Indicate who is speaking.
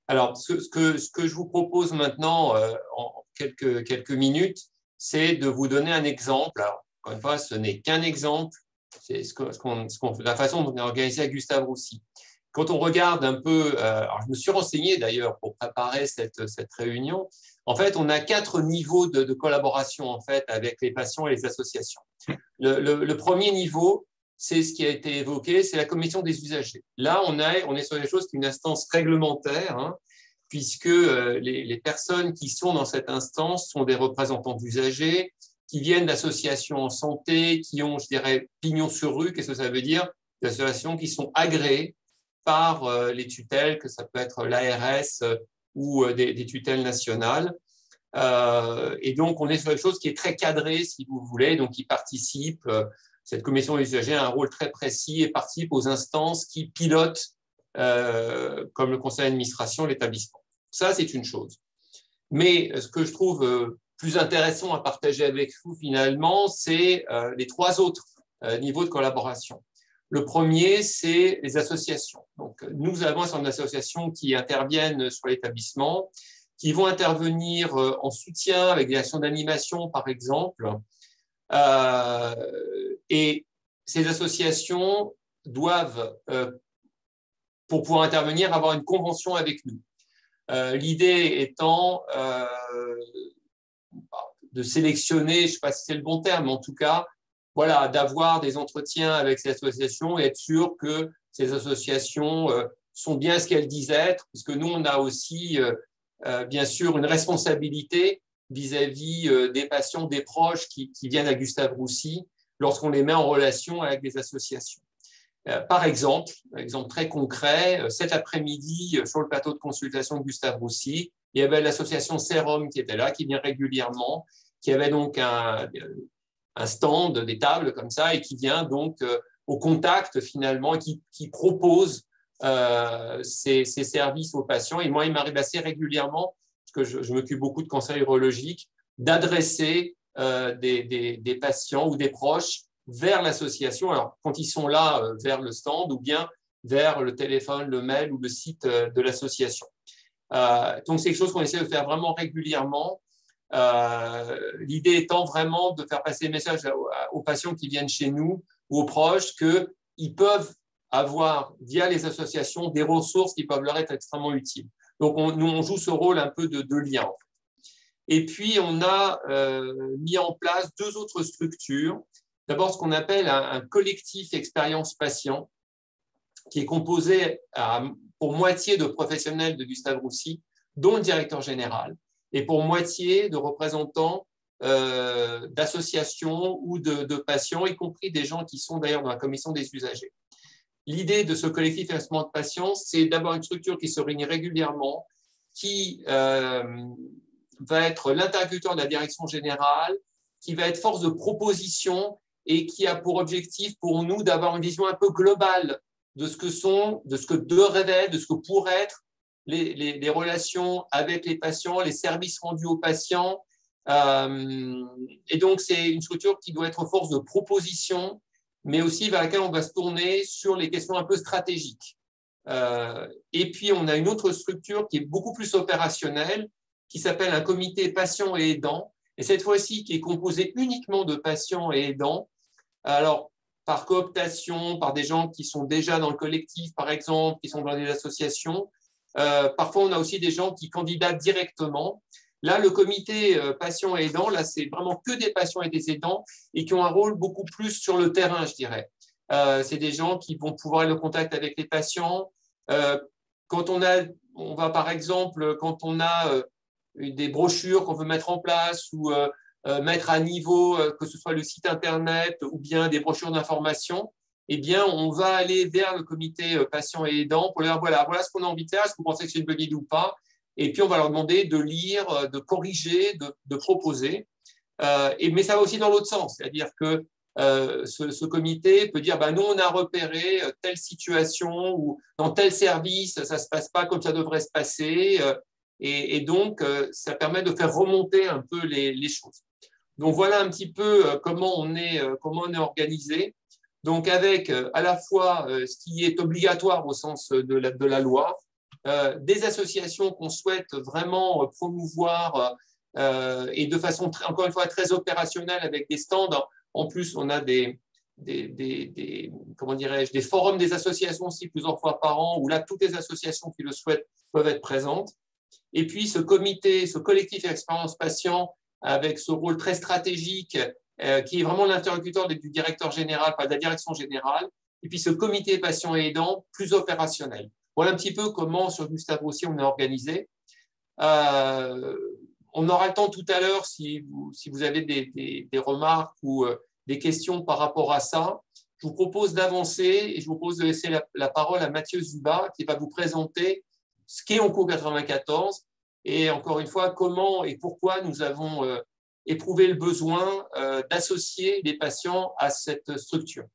Speaker 1: Alors, ce que je vous propose maintenant en quelques minutes, c'est de vous donner un exemple. Alors, encore une fois, ce n'est qu'un exemple. C'est la façon dont on est organisé à Gustave Roussy. Quand on regarde un peu, alors je me suis renseigné d'ailleurs pour préparer cette réunion. En fait, on a 4 niveaux de collaboration en fait avec les patients et les associations. Le premier niveau, c'est ce qui a été évoqué, c'est la commission des usagers. Là, on est sur des choses qui sont une instance réglementaire, hein, puisque les personnes qui sont dans cette instance sont des représentants d'usagers, qui viennent d'associations en santé, qui ont, je dirais, pignon sur rue. Qu'est-ce que ça veut dire? Des associations qui sont agréées par les tutelles, que ça peut être l'ARS ou des tutelles nationales. Et donc, on est sur quelque chose qui est très cadré, si vous voulez, donc qui participe, cette commission des usagers a un rôle très précis et participe aux instances qui pilotent, comme le conseil d'administration, l'établissement. Ça, c'est une chose. Mais ce que je trouve plus intéressant à partager avec vous, finalement, c'est les 3 autres niveaux de collaboration. Le premier, c'est les associations. Donc, nous avons un certain nombre d'associations qui interviennent sur l'établissement, qui vont intervenir en soutien avec des actions d'animation, par exemple. Et ces associations doivent, pour pouvoir intervenir, avoir une convention avec nous. L'idée étant de sélectionner, je ne sais pas si c'est le bon terme, mais en tout cas, voilà, d'avoir des entretiens avec ces associations et être sûr que ces associations sont bien ce qu'elles disent être, parce que nous, on a aussi, bien sûr, une responsabilité vis-à-vis des patients, des proches qui viennent à Gustave Roussy lorsqu'on les met en relation avec des associations. Par exemple, un exemple très concret, cet après-midi, sur le plateau de consultation de Gustave Roussy, il y avait l'association Sérum qui était là, qui vient régulièrement, qui avait donc un stand, des tables comme ça, et qui vient donc au contact finalement, et qui propose ces services aux patients. Et moi, il m'arrive assez régulièrement, parce que je m'occupe beaucoup de cancer urologique, d'adresser des patients ou des proches vers l'association, alors quand ils sont là, vers le stand ou bien vers le téléphone, le mail ou le site de l'association. Donc, c'est quelque chose qu'on essaie de faire vraiment régulièrement. L'idée étant vraiment de faire passer le message aux patients qui viennent chez nous ou aux proches qu'ils peuvent avoir, via les associations, des ressources qui peuvent leur être extrêmement utiles. Donc, nous, on joue ce rôle un peu de lien. En fait. Et puis, on a mis en place 2 autres structures. D'abord, ce qu'on appelle un collectif expérience patient, qui est composé pour moitié de professionnels de Gustave Roussy, dont le directeur général, et pour moitié de représentants d'associations ou de patients, y compris des gens qui sont d'ailleurs dans la commission des usagers. L'idée de ce collectif expérience de patients, c'est d'avoir une structure qui se réunit régulièrement, qui va être l'interlocuteur de la direction générale, qui va être force de proposition et qui a pour objectif pour nous d'avoir une vision un peu globale de ce que devraient être, de ce que pourraient être les relations avec les patients, les services rendus aux patients. Et donc, c'est une structure qui doit être force de proposition, mais aussi vers laquelle on va se tourner sur les questions un peu stratégiques. Et puis, on a une autre structure qui est beaucoup plus opérationnelle, qui s'appelle un comité patients et aidants, et cette fois-ci qui est composé uniquement de patients et aidants, alors par cooptation, par des gens qui sont déjà dans le collectif, par exemple, qui sont dans des associations. Parfois, on a aussi des gens qui candidatent directement. Là, le comité patients et aidants, là, c'est vraiment que des patients et des aidants et qui ont un rôle beaucoup plus sur le terrain, je dirais. C'est des gens qui vont pouvoir aller au contact avec les patients. Quand on va par exemple, quand on a des brochures qu'on veut mettre en place ou mettre à niveau, que ce soit le site internet ou bien des brochures d'information, eh bien, on va aller vers le comité patients et aidants pour leur dire voilà ce qu'on a envie de faire, est-ce que vous pensez que c'est une bonne idée ou pas? Et puis, on va leur demander de lire, de corriger, de proposer. Mais ça va aussi dans l'autre sens, c'est-à-dire que ce comité peut dire nous, on a repéré telle situation ou dans tel service, ça ne se passe pas comme ça devrait se passer. Et donc, ça permet de faire remonter un peu les choses. Donc, voilà un petit peu comment on est organisé. Donc, avec à la fois ce qui est obligatoire au sens de la loi, des associations qu'on souhaite vraiment promouvoir et de façon, encore une fois, très opérationnelle avec des stands. En plus, on a comment dirais-je, des forums des associations aussi plusieurs fois par an, où là, toutes les associations qui le souhaitent peuvent être présentes. Et puis, ce comité, ce collectif Expérience Patient, avec ce rôle très stratégique, qui est vraiment l'interlocuteur du directeur général, pas de la direction générale, et puis ce comité patient et aidant plus opérationnel. Voilà un petit peu comment, sur Gustave Roussy, on est organisé. On aura le temps tout à l'heure, si vous avez des remarques ou des questions par rapport à ça. Je vous propose d'avancer et je vous propose de laisser la parole à Mathieu Zuba, qui va vous présenter ce qu'est Onco 94 et encore une fois, comment et pourquoi nous avons éprouvé le besoin d'associer des patients à cette structure.